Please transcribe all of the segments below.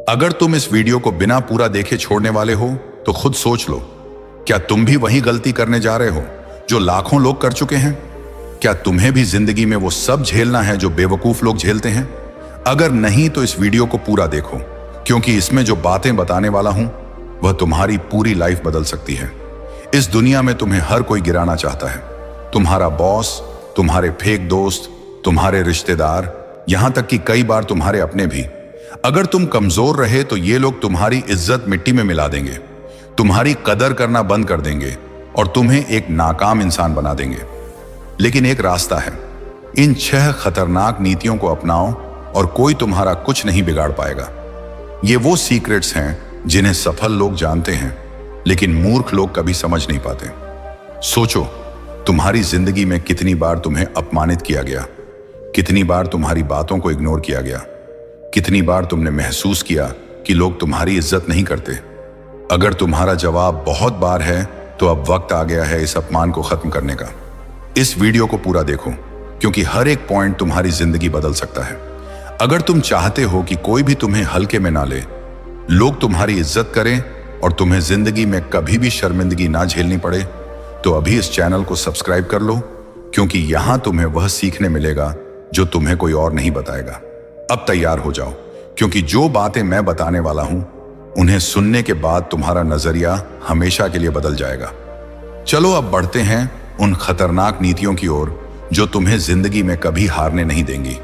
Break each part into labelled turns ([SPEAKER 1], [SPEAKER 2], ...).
[SPEAKER 1] अगर तुम इस वीडियो को बिना पूरा देखे छोड़ने वाले हो तो खुद सोच लो, क्या तुम भी वही गलती करने जा रहे हो जो लाखों लोग कर चुके हैं? क्या तुम्हें भी जिंदगी में वो सब झेलना है जो बेवकूफ लोग झेलते हैं? अगर नहीं तो इस वीडियो को पूरा देखो, क्योंकि इसमें जो बातें बताने वाला हूं वह तुम्हारी पूरी लाइफ बदल सकती है। इस दुनिया में तुम्हें हर कोई गिराना चाहता है, तुम्हारा बॉस, तुम्हारे फेक दोस्त, तुम्हारे रिश्तेदार, यहां तक कि कई बार तुम्हारे अपने भी। अगर तुम कमजोर रहे तो ये लोग तुम्हारी इज्जत मिट्टी में मिला देंगे, तुम्हारी कदर करना बंद कर देंगे और तुम्हें एक नाकाम इंसान बना देंगे। लेकिन एक रास्ता है, इन 6 खतरनाक नीतियों को अपनाओ और कोई तुम्हारा कुछ नहीं बिगाड़ पाएगा। ये वो सीक्रेट्स हैं जिन्हें सफल लोग जानते हैं, लेकिन मूर्ख लोग कभी समझ नहीं पाते। सोचो, तुम्हारी जिंदगी में कितनी बार तुम्हें अपमानित किया गया, कितनी बार तुम्हारी बातों को इग्नोर किया गया, कितनी बार तुमने महसूस किया कि लोग तुम्हारी इज्जत नहीं करते। अगर तुम्हारा जवाब बहुत बार है तो अब वक्त आ गया है इस अपमान को खत्म करने का। इस वीडियो को पूरा देखो, क्योंकि हर एक पॉइंट तुम्हारी जिंदगी बदल सकता है। अगर तुम चाहते हो कि कोई भी तुम्हें हल्के में ना ले, लोग तुम्हारी इज्जत करें और तुम्हें जिंदगी में कभी भी शर्मिंदगी ना झेलनी पड़े, तो अभी इस चैनल को सब्सक्राइब कर लो, क्योंकि यहां तुम्हें वह सीखने मिलेगा जो तुम्हें कोई और नहीं बताएगा। अब तैयार हो जाओ, क्योंकि जो बातें मैं बताने वाला हूं उन्हें सुनने के बाद तुम्हारा नजरिया हमेशा के लिए बदल जाएगा। चलो अब बढ़ते हैं उन खतरनाक नीतियों की ओर जो तुम्हें जिंदगी में कभी हारने नहीं देंगी।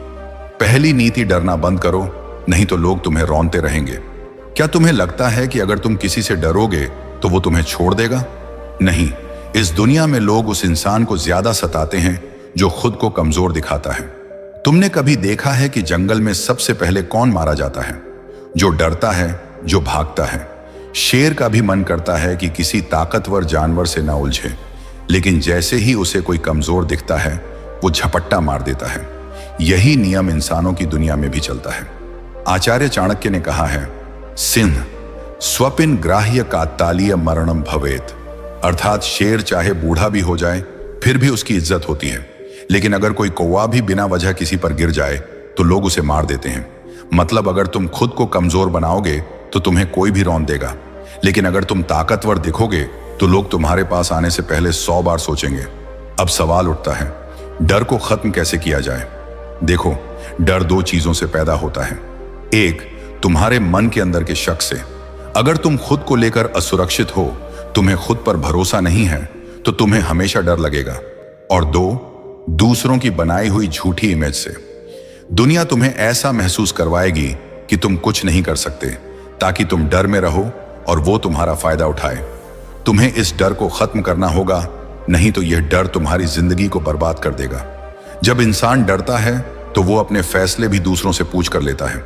[SPEAKER 1] पहली नीति, डरना बंद करो, नहीं तो लोग तुम्हें रौंदते रहेंगे। क्या तुम्हें लगता है कि अगर तुम किसी से डरोगे तो वो तुम्हें छोड़ देगा? नहीं, इस दुनिया में लोग उस इंसान को ज्यादा सताते हैं जो खुद को कमजोर दिखाता है। तुमने कभी देखा है कि जंगल में सबसे पहले कौन मारा जाता है? जो डरता है, जो भागता है। शेर का भी मन करता है कि किसी ताकतवर जानवर से ना उलझे, लेकिन जैसे ही उसे कोई कमजोर दिखता है वो झपट्टा मार देता है। यही नियम इंसानों की दुनिया में भी चलता है। आचार्य चाणक्य ने कहा है, सिंह स्वपिन ग्राह्य कात्तालीय मरणम भवेत, अर्थात शेर चाहे बूढ़ा भी हो जाए फिर भी उसकी इज्जत होती है, लेकिन अगर कोई कौवा भी बिना वजह किसी पर गिर जाए तो लोग उसे मार देते हैं। मतलब अगर तुम खुद को कमजोर बनाओगे तो तुम्हें कोई भी रौंद देगा, लेकिन अगर तुम ताकतवर दिखोगे तो लोग तुम्हारे पास आने से पहले 100 बार सोचेंगे। अब सवाल उठता है, डर को खत्म कैसे किया जाए? देखो, डर 2 चीजों से पैदा होता है। एक, तुम्हारे मन के अंदर के शक से। अगर तुम खुद को लेकर असुरक्षित हो, तुम्हें खुद पर भरोसा नहीं है, तो तुम्हें हमेशा डर लगेगा। और 2, दूसरों की बनाई हुई झूठी इमेज से। दुनिया तुम्हें ऐसा महसूस करवाएगी कि तुम कुछ नहीं कर सकते, ताकि तुम डर में रहो और वो तुम्हारा फायदा उठाए। तुम्हें इस डर को खत्म करना होगा, नहीं तो यह डर तुम्हारी जिंदगी को बर्बाद कर देगा। जब इंसान डरता है तो वो अपने फैसले भी दूसरों से पूछ कर लेता है।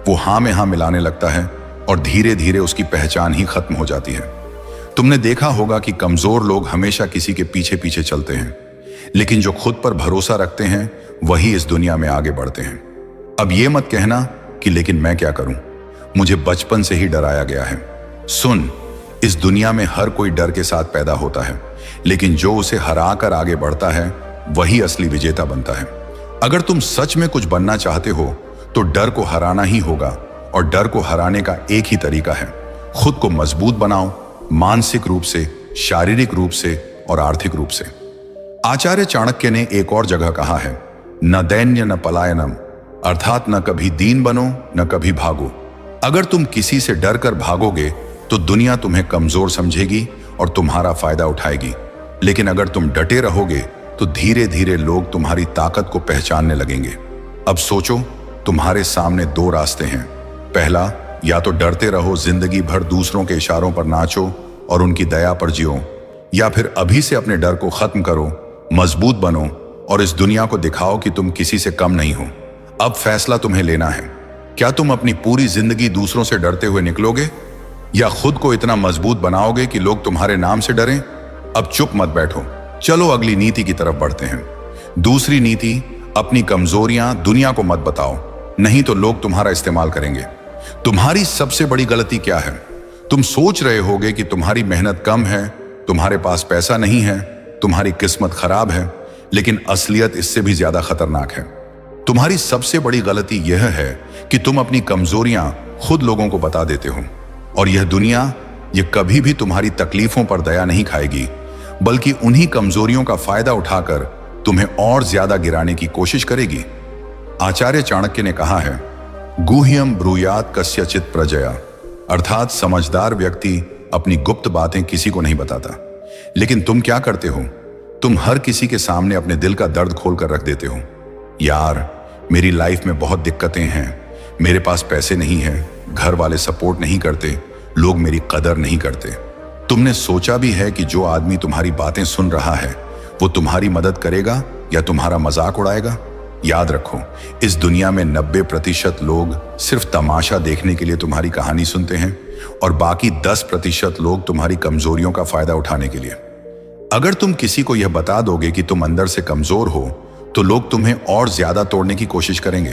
[SPEAKER 1] वो हाँ में हाँ मिलाने लगता है और धीरे धीरे उसकी पहचान ही खत्म हो जाती है। तुमने देखा होगा कि कमजोर लोग हमेशा किसी के पीछे पीछे चलते हैं, लेकिन जो खुद पर भरोसा रखते हैं वही इस दुनिया में आगे बढ़ते हैं। अब ये मत कहना कि लेकिन मैं क्या करूं, मुझे बचपन से ही डराया गया है। सुन, इस दुनिया में हर कोई डर के साथ पैदा होता है, लेकिन जो उसे हराकर आगे बढ़ता है वही असली विजेता बनता है। अगर तुम सच में कुछ बनना चाहते हो तो डर को हराना ही होगा, और डर को हराने का एक ही तरीका है, खुद को मजबूत बनाओ, मानसिक रूप से, शारीरिक रूप से और आर्थिक रूप से। आचार्य चाणक्य ने एक और जगह कहा है, न दैन्य न पलायनम, अर्थात न कभी दीन बनो न कभी भागो। अगर तुम किसी से डर कर भागोगे तो दुनिया तुम्हें कमजोर समझेगी और तुम्हारा फायदा उठाएगी, लेकिन अगर तुम डटे रहोगे तो धीरे धीरे लोग तुम्हारी ताकत को पहचानने लगेंगे। अब सोचो, तुम्हारे सामने 2 रास्ते हैं। पहला, या तो डरते रहो, जिंदगी भर दूसरों के इशारों पर नाचो और उनकी दया पर जियो, या फिर अभी से अपने डर को खत्म करो, मजबूत बनो और इस दुनिया को दिखाओ कि तुम किसी से कम नहीं हो। अब फैसला तुम्हें लेना है, क्या तुम अपनी पूरी जिंदगी दूसरों से डरते हुए निकलोगे, या खुद को इतना मजबूत बनाओगे कि लोग तुम्हारे नाम से डरें? अब चुप मत बैठो, चलो अगली नीति की तरफ बढ़ते हैं। दूसरी नीति, अपनी कमजोरियां दुनिया को मत बताओ, नहीं तो लोग तुम्हारा इस्तेमाल करेंगे। तुम्हारी सबसे बड़ी गलती क्या है? तुम सोच रहे होगे कि तुम्हारी मेहनत कम है, तुम्हारे पास पैसा नहीं है, तुम्हारी किस्मत खराब है, लेकिन असलियत इससे भी ज्यादा खतरनाक है। तुम्हारी सबसे बड़ी गलती यह है कि तुम अपनी कमजोरियां खुद लोगों को बता देते हो। और यह दुनिया ये कभी भी तुम्हारी तकलीफों पर दया नहीं खाएगी, बल्कि उन्हीं कमजोरियों का फायदा उठाकर तुम्हें और ज्यादा गिराने की कोशिश करेगी। आचार्य चाणक्य ने कहा है, गुह्यम ब्रूयात कस्यचित प्रजया, अर्थात समझदार व्यक्ति अपनी गुप्त बातें किसी को नहीं बताता। लेकिन तुम क्या करते हो? तुम हर किसी के सामने अपने दिल का दर्द खोल कर रख देते हो। यार, मेरी लाइफ में बहुत दिक्कतें हैं, मेरे पास पैसे नहीं है, घर वाले सपोर्ट नहीं करते, लोग मेरी कदर नहीं करते। तुमने सोचा भी है कि जो आदमी तुम्हारी बातें सुन रहा है वो तुम्हारी मदद करेगा या तुम्हारा मजाक उड़ाएगा? याद रखो, इस दुनिया में 90% लोग सिर्फ तमाशा देखने के लिए तुम्हारी कहानी सुनते हैं और बाकी 10% लोग तुम्हारी कमजोरियों का फायदा उठाने के लिए। अगर तुम किसी को यह बता दोगे कि तुम अंदर से कमजोर हो, तो लोग तुम्हें और ज्यादा तोड़ने की कोशिश करेंगे।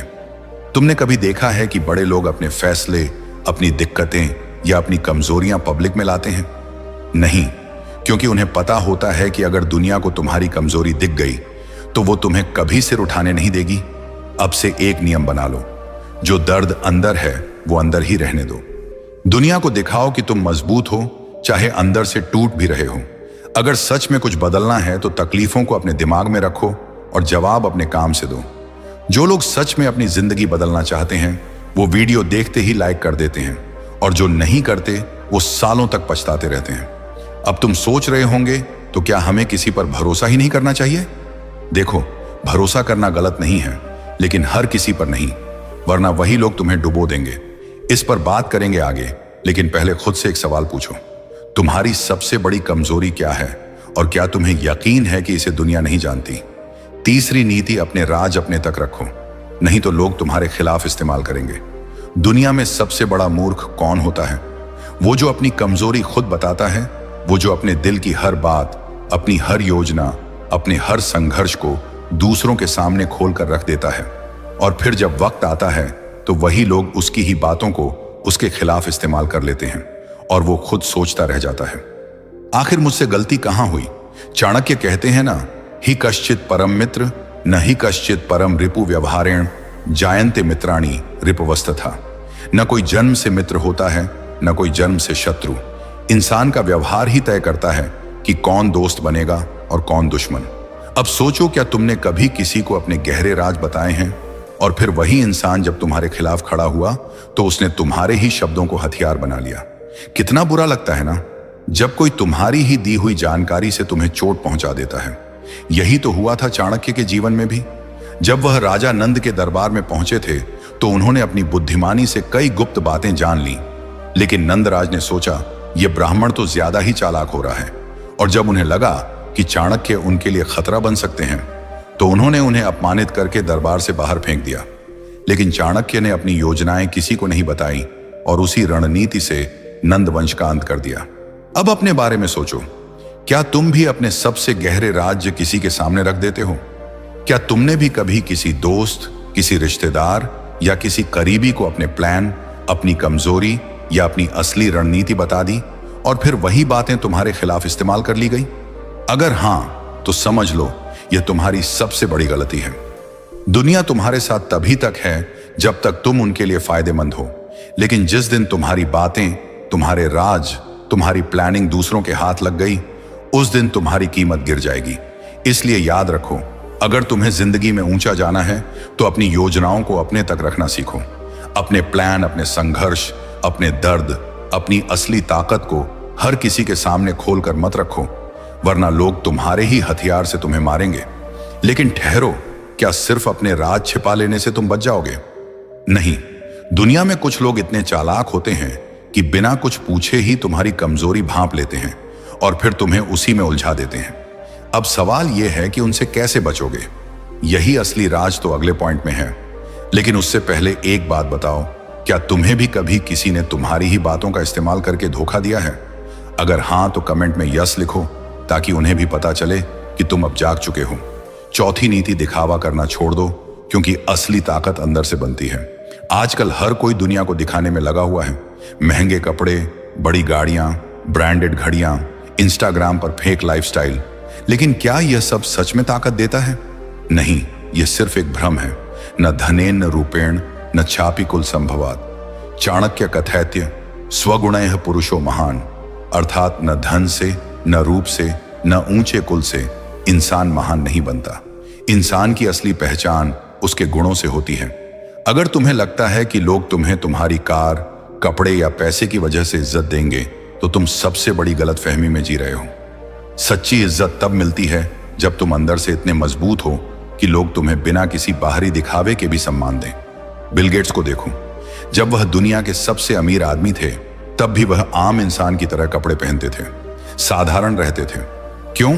[SPEAKER 1] तुमने कभी देखा है कि बड़े लोग अपने फैसले, अपनी दिक्कतें या अपनी कमजोरियां पब्लिक में लाते हैं? नहीं, क्योंकि उन्हें पता होता है कि अगर दुनिया को तुम्हारी कमजोरी दिख गई तो वो तुम्हें कभी सिर उठाने नहीं देगी। अब से एक नियम बना लो, जो दर्द अंदर है वो अंदर ही रहने दो। दुनिया को दिखाओ कि तुम मजबूत हो, चाहे अंदर से टूट भी रहे हो। अगर सच में कुछ बदलना है तो तकलीफों को अपने दिमाग में रखो और जवाब अपने काम से दो। जो लोग सच में अपनी जिंदगी बदलना चाहते हैं वो वीडियो देखते ही लाइक कर देते हैं, और जो नहीं करते वो सालों तक पछताते रहते हैं। अब तुम सोच रहे होंगे, तो क्या हमें किसी पर भरोसा ही नहीं करना चाहिए? देखो, भरोसा करना गलत नहीं है, लेकिन हर किसी पर नहीं, वरना वही लोग तुम्हें डुबो देंगे। इस पर बात करेंगे आगे, लेकिन पहले खुद से एक सवाल पूछो, तुम्हारी सबसे बड़ी कमजोरी क्या है और क्या तुम्हें यकीन है कि इसे दुनिया नहीं जानती? तीसरी नीति, अपने राज अपने तक रखो, नहीं तो लोग तुम्हारे खिलाफ इस्तेमाल करेंगे। दुनिया में सबसे बड़ा मूर्ख कौन होता है? वो जो अपनी कमजोरी खुद बताता है, वो जो अपने दिल की हर बात, अपनी हर योजना, अपने हर संघर्ष को दूसरों के सामने खोल कर रख देता है, और फिर जब वक्त आता है तो वही लोग उसकी ही बातों को उसके खिलाफ इस्तेमाल कर लेते हैं और वो खुद सोचता रह जाता है, आखिर मुझसे गलती कहां हुई? चाणक्य कहते हैं ना, ही कश्चित परम मित्र न ही कश्चित परम रिपु व्यवहारेण जायन्ते मित्राणि रिपवस्तथा। न कोई जन्म से मित्र होता है, न कोई जन्म से शत्रु। इंसान का व्यवहार ही तय करता है कि कौन दोस्त बनेगा और कौन दुश्मन। अब सोचो, क्या तुमने कभी किसी को अपने गहरे राज बताए हैं और फिर वही इंसान जब तुम्हारे खिलाफ खड़ा हुआ तो उसने तुम्हारे ही शब्दों को हथियार बना लिया? कितना बुरा लगता है ना, जब कोई तुम्हारी ही दी हुई जानकारी से तुम्हें चोट पहुंचा देता है। यही तो हुआ था चाणक्य के जीवन में भी। जब वह राजा नंद के दरबार में पहुंचे थे तो उन्होंने अपनी बुद्धिमानी से कई गुप्त बातें जान ली, लेकिन नंदराज ने सोचा यह ब्राह्मण तो ज्यादा ही चालाक हो रहा है, और जब उन्हें लगा कि चाणक्य उनके लिए खतरा बन सकते हैं तो उन्होंने उन्हें अपमानित करके दरबार से बाहर फेंक दिया। लेकिन चाणक्य ने अपनी योजनाएं किसी को नहीं बताई और उसी रणनीति से नंद वंश का अंत कर दिया। अब अपने बारे में सोचो, क्या तुम भी अपने सबसे गहरे राज्य किसी के सामने रख देते हो? क्या तुमने भी कभी किसी दोस्त, किसी रिश्तेदार या किसी करीबी को अपने प्लान, अपनी कमजोरी या अपनी असली रणनीति बता दी और फिर वही बातें तुम्हारे खिलाफ इस्तेमाल कर ली गई? अगर हां, तो समझ लो यह तुम्हारी सबसे बड़ी गलती है। दुनिया तुम्हारे साथ तभी तक है जब तक तुम उनके लिए फायदेमंद हो, लेकिन जिस दिन तुम्हारी बातें, तुम्हारे राज, तुम्हारी प्लानिंग दूसरों के हाथ लग गई, उस दिन तुम्हारी कीमत गिर जाएगी। इसलिए याद रखो, अगर तुम्हें जिंदगी में ऊंचा जाना है तो अपनी योजनाओं को अपने तक रखना सीखो। अपने प्लान, अपने संघर्ष, अपने दर्द, अपनी असली ताकत को हर किसी के सामने खोलकर मत रखो, वरना लोग तुम्हारे ही हथियार से तुम्हें मारेंगे। लेकिन ठहरो, क्या सिर्फ अपने राज छिपा लेने से तुम बच जाओगे? नहीं, दुनिया में कुछ लोग इतने चालाक होते हैं कि बिना कुछ पूछे ही तुम्हारी कमजोरी भांप लेते हैं और फिर तुम्हें उसी में उलझा देते हैं। अब सवाल यह है कि उनसे कैसे बचोगे? यही असली राज तो अगले पॉइंट में है, लेकिन उससे पहले एक बात बताओ, क्या तुम्हें भी कभी किसी ने तुम्हारी ही बातों का इस्तेमाल करके धोखा दिया है? अगर हां, तो कमेंट में यस लिखो ताकि उन्हें भी पता चले कि तुम अब जाग चुके हो। चौथी नीति, दिखावा करना छोड़ दो, क्योंकि असली ताकत अंदर से बनती है। आजकल हर कोई दुनिया को दिखाने में लगा हुआ है। महंगे कपड़े, बड़ी गाड़ियां, ब्रांडेड घड़ियां, इंस्टाग्राम पर फेक लाइफस्टाइल। लेकिन क्या यह सब सच में ताकत देता है? नहीं, यह सिर्फ एक भ्रम है। न धनेन न रूपेण न छापी कुल संभवात। चाणक्य कथैत्य स्वगुणैः पुरुषो महान, अर्थात न धन से, न रूप से, न ऊंचे कुल से इंसान महान नहीं बनता। इंसान की असली पहचान उसके गुणों से होती है। अगर तुम्हें लगता है कि लोग तुम्हें तुम्हारी कार, कपड़े या पैसे की वजह से इज्जत देंगे, तो तुम सबसे बड़ी गलतफहमी में जी रहे हो। सच्ची इज्जत तब मिलती है जब तुम अंदर से इतने मजबूत हो कि लोग तुम्हें बिना किसी बाहरी दिखावे के भी सम्मान दें। बिल गेट्स को देखो, जब वह दुनिया के सबसे अमीर आदमी थे, तब भी वह आम इंसान की तरह कपड़े पहनते थे, साधारण रहते थे। क्यों?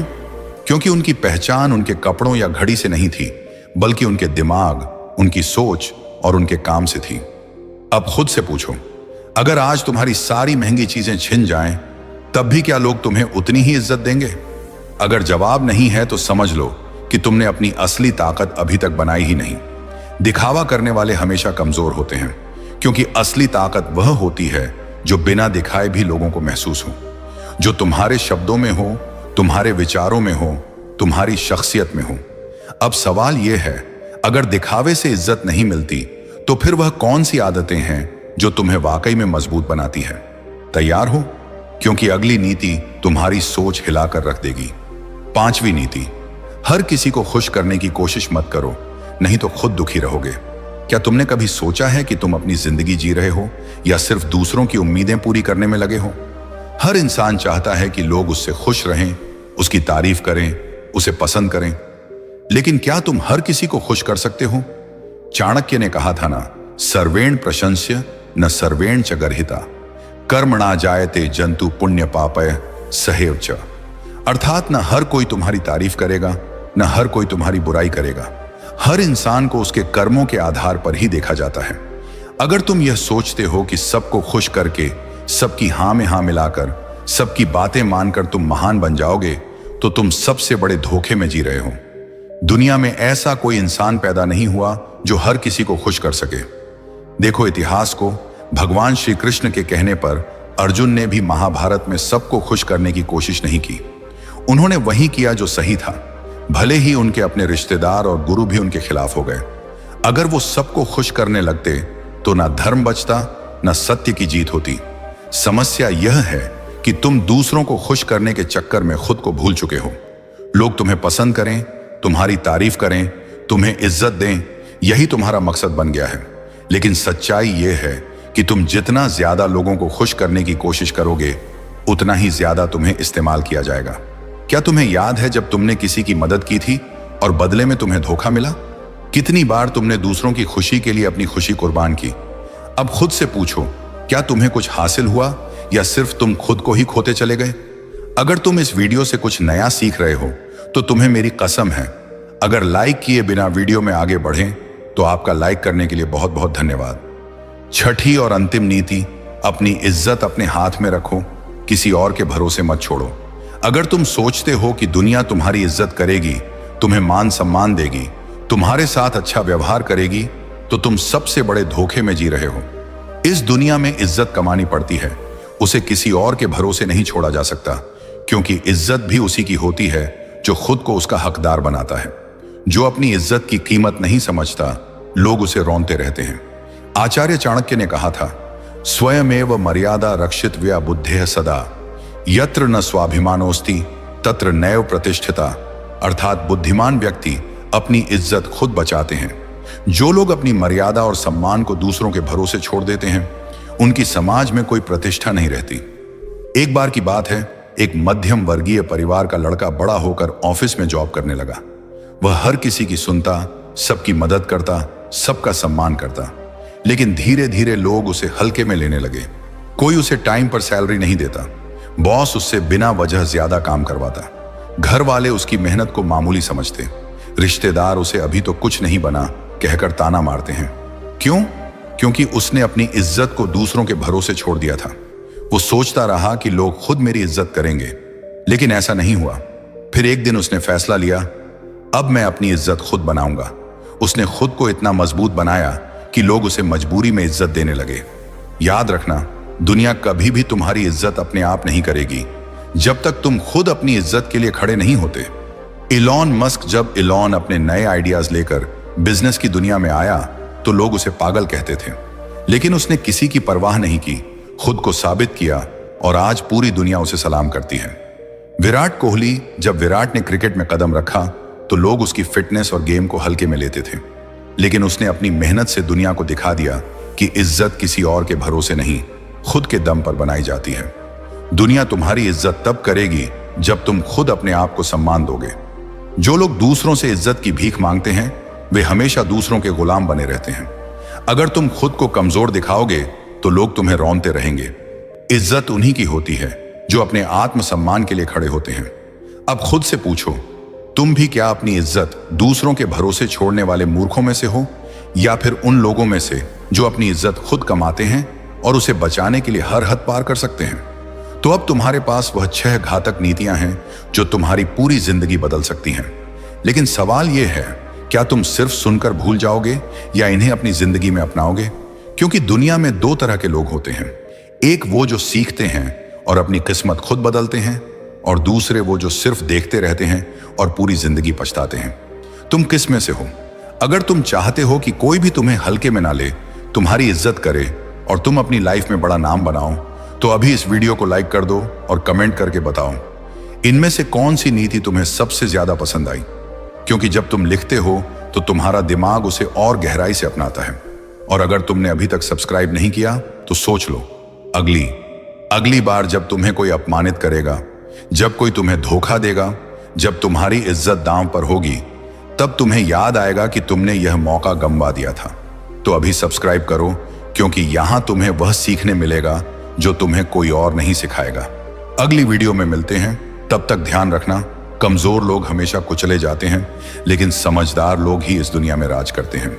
[SPEAKER 1] क्योंकि उनकी पहचान उनके कपड़ों या घड़ी से नहीं थी, बल्कि उनके दिमाग, उनकी सोच और उनके काम से थी। अब खुद से पूछो, अगर आज तुम्हारी सारी महंगी चीजें छिन जाएं, तब भी क्या लोग तुम्हें उतनी ही इज्जत देंगे? अगर जवाब नहीं है तो समझ लो कि तुमने अपनी असली ताकत अभी तक बनाई ही नहीं। दिखावा करने वाले हमेशा कमजोर होते हैं, क्योंकि असली ताकत वह होती है जो बिना दिखाए भी लोगों को महसूस हो, जो तुम्हारे शब्दों में हो, तुम्हारे विचारों में हो, तुम्हारी शख्सियत में हो। अब सवाल यह है, अगर दिखावे से इज्जत नहीं मिलती, तो फिर वह कौन सी आदतें हैं जो तुम्हें वाकई में मजबूत बनाती है? तैयार हो? क्योंकि अगली नीति तुम्हारी सोच हिलाकर रख देगी। 5वीं नीति, हर किसी को खुश करने की कोशिश मत करो, नहीं तो खुद दुखी रहोगे। क्या तुमने कभी सोचा है कि तुम अपनी जिंदगी जी रहे हो या सिर्फ दूसरों की उम्मीदें पूरी करने में लगे हो? हर इंसान चाहता है कि लोग उससे खुश रहें, उसकी तारीफ करें, उसे पसंद करें। लेकिन क्या तुम हर किसी को खुश कर सकते हो? चाणक्य ने कहा था ना, सर्वेण प्रशंस्य न सर्वेण च गर्हिता, कर्मणा जायते जंतु पुण्य पापय सहैव च। अर्थात न हर कोई तुम्हारी तारीफ करेगा, न हर कोई तुम्हारी बुराई करेगा। हर इंसान को उसके कर्मों के आधार पर ही देखा जाता है। अगर तुम यह सोचते हो कि सबको खुश करके, सबकी हां में हां मिलाकर, सबकी बातें मानकर तुम महान बन जाओगे, तो तुम सबसे बड़े धोखे में जी रहे हो। दुनिया में ऐसा कोई इंसान पैदा नहीं हुआ जो हर किसी को खुश कर सके। देखो इतिहास को, भगवान श्री कृष्ण के कहने पर अर्जुन ने भी महाभारत में सबको खुश करने की कोशिश नहीं की। उन्होंने वही किया जो सही था, भले ही उनके अपने रिश्तेदार और गुरु भी उनके खिलाफ हो गए। अगर वो सबको खुश करने लगते तो ना धर्म बचता, ना सत्य की जीत होती। समस्या यह है कि तुम दूसरों को खुश करने के चक्कर में खुद को भूल चुके हो। लोग तुम्हें पसंद करें, तुम्हारी तारीफ करें, तुम्हें इज्जत दें, यही तुम्हारा मकसद बन गया है। लेकिन सच्चाई यह है कि तुम जितना ज्यादा लोगों को खुश करने की कोशिश करोगे, उतना ही ज्यादा तुम्हें इस्तेमाल किया जाएगा। क्या तुम्हें याद है जब तुमने किसी की मदद की थी और बदले में तुम्हें धोखा मिला? कितनी बार तुमने दूसरों की खुशी के लिए अपनी खुशी कुर्बान की? अब खुद से पूछो, क्या तुम्हें कुछ हासिल हुआ या सिर्फ तुम खुद को ही खोते चले गए? अगर तुम इस वीडियो से कुछ नया सीख रहे हो तो तुम्हें मेरी कसम है, अगर लाइक किए बिना वीडियो में आगे बढ़ें तो आपका लाइक करने के लिए बहुत बहुत धन्यवाद। 6ठी और अंतिम नीति, अपनी इज्जत अपने हाथ में रखो, किसी और के भरोसे मत छोड़ो। अगर तुम सोचते हो कि दुनिया तुम्हारी इज्जत करेगी, तुम्हें मान सम्मान देगी, तुम्हारे साथ अच्छा व्यवहार करेगी, तो तुम सबसे बड़े धोखे में जी रहे हो। इस दुनिया में इज्जत कमानी पड़ती है, उसे किसी और के भरोसे नहीं छोड़ा जा सकता, क्योंकि इज्जत भी उसी की होती है जो खुद को उसका हकदार बनाता है। जो अपनी इज्जत की कीमत नहीं समझता, लोग उसे रौंदते रहते हैं। आचार्य चाणक्य ने कहा था, स्वयमेव मर्यादा रक्षितव्या बुद्धेः सदा, यत्र न स्वाभिमानोस्ति तत्र नैव प्रतिष्ठिता। अर्थात बुद्धिमान व्यक्ति अपनी इज्जत खुद बचाते हैं। जो लोग अपनी मर्यादा और सम्मान को दूसरों के भरोसे छोड़ देते हैं, उनकी समाज में कोई प्रतिष्ठा नहीं रहती। एक बार की बात है, एक मध्यम वर्गीय परिवार का लड़का बड़ा होकर ऑफिस में जॉब करने लगा। वह हर किसी की सुनता, सबकी मदद करता, सबका सम्मान करता। लेकिन धीरे धीरे लोग उसे हल्के में लेने लगे। कोई उसे टाइम पर सैलरी नहीं देता, बॉस उससे बिना वजह ज्यादा काम करवाता, घर वाले उसकी मेहनत को मामूली समझते, रिश्तेदार उसे अभी तो कुछ नहीं बना कहकर ताना मारते हैं। क्यों? क्योंकि उसने अपनी इज्जत को दूसरों के भरोसे छोड़ दिया था। वो सोचता रहा कि लोग खुद मेरी इज्जत करेंगे, लेकिन ऐसा नहीं हुआ। फिर एक दिन उसने फैसला लिया, अब मैं अपनी इज्जत खुद बनाऊंगा। उसने खुद को इतना मजबूत बनाया कि लोग उसे मजबूरी में इज्जत देने लगे। याद रखना, दुनिया कभी भी तुम्हारी इज्जत अपने आप नहीं करेगी जब तक तुम खुद अपनी इज्जत के लिए खड़े नहीं होते। इलॉन मस्क जब इलॉन अपने नए आइडियाज लेकर बिजनेस की दुनिया में आया तो लोग उसे पागल कहते थे, लेकिन उसने किसी की परवाह नहीं की, खुद को साबित किया और आज पूरी दुनिया उसे सलाम करती है। विराट कोहली, जब विराट ने क्रिकेट में कदम रखा तो लोग उसकी फिटनेस और गेम को हल्के में लेते थे, लेकिन उसने अपनी मेहनत से दुनिया को दिखा दिया कि इज्जत किसी और के भरोसे नहीं, खुद के दम पर बनाई जाती है। दुनिया तुम्हारी इज्जत तब करेगी जब तुम खुद अपने आप को सम्मान दोगे। जो लोग दूसरों से इज्जत की भीख मांगते हैं वे हमेशा दूसरों के गुलाम बने रहते हैं। अगर तुम खुद को कमजोर दिखाओगे तो लोग तुम्हें रौंदते रहेंगे। इज्जत उन्हीं की होती है जो अपने आत्मसम्मान के लिए खड़े होते हैं। अब खुद से पूछो, तुम भी क्या अपनी इज्जत दूसरों के भरोसे छोड़ने वाले मूर्खों में से हो, या फिर उन लोगों में से जो अपनी इज्जत खुद कमाते हैं और उसे बचाने के लिए हर हद पार कर सकते हैं? तो अब तुम्हारे पास वह 6 घातक नीतियां हैं जो तुम्हारी पूरी जिंदगी बदल सकती हैं। लेकिन सवाल यह है, क्या तुम सिर्फ सुनकर भूल जाओगे या इन्हें अपनी जिंदगी में अपनाओगे? क्योंकि दुनिया में 2 तरह के लोग होते हैं, एक वो जो सीखते हैं और अपनी किस्मत खुद बदलते हैं, और दूसरे वो जो सिर्फ देखते रहते हैं और पूरी जिंदगी पछताते हैं। तुम किस में से हो? अगर तुम चाहते हो कि कोई भी तुम्हें हल्के में ना ले, तुम्हारी इज्जत करे और तुम अपनी लाइफ में बड़ा नाम बनाओ, तो अभी इस वीडियो को लाइक कर दो और कमेंट करके बताओ इनमें से कौन सी नीति तुम्हें सबसे ज्यादा पसंद आई। क्योंकि जब तुम लिखते हो तो तुम्हारा दिमाग उसे और गहराई से अपनाता है। और अगर तुमने अभी तक सब्सक्राइब नहीं किया तो सोच लो, अगली बार जब तुम्हें कोई अपमानित करेगा, जब कोई तुम्हें धोखा देगा, जब तुम्हारी इज्जत दांव पर होगी, तब तुम्हें याद आएगा कि तुमने यह मौका गंवा दिया था। तो अभी सब्सक्राइब करो, क्योंकि यहां तुम्हें वह सीखने मिलेगा जो तुम्हें कोई और नहीं सिखाएगा। अगली वीडियो में मिलते हैं, तब तक ध्यान रखना, कमजोर लोग हमेशा कुचले जाते हैं, लेकिन समझदार लोग ही इस दुनिया में राज करते हैं।